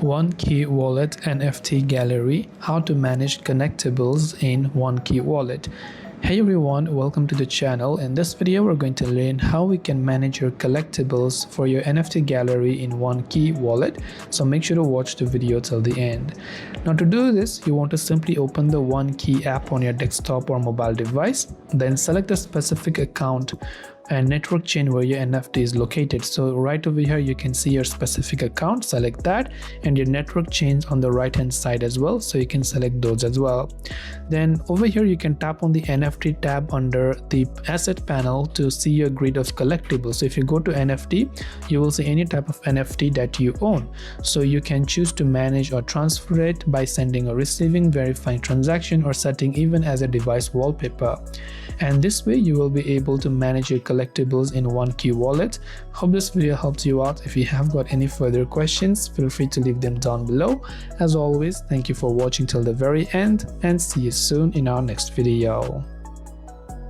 OneKey Wallet NFT Gallery, how to manage collectibles in OneKey Wallet. Hey everyone, welcome to the channel. In this video we're going to learn how we can manage your collectibles for your NFT gallery in OneKey Wallet, so make sure to watch the video till the end. Now to do this, you want to simply open the OneKey app on your desktop or mobile device, then select a specific account and network chain where your NFT is located. So right over here you can see your specific account, select that, and your network chains on the right hand side as well, so you can select those as well. Then over here you can tap on the NFT tab under the asset panel to see your grid of collectibles. So if you go to NFT, you will see any type of NFT that you own, so you can choose to manage or transfer it by sending or receiving, verifying transaction, or setting even as a device wallpaper. And this way you will be able to manage your collectibles in OneKey Wallet. Hope this video helps you out. If you have got any further questions, feel free to leave them down below. As always, thank you for watching till the very end, and see you soon in our next video.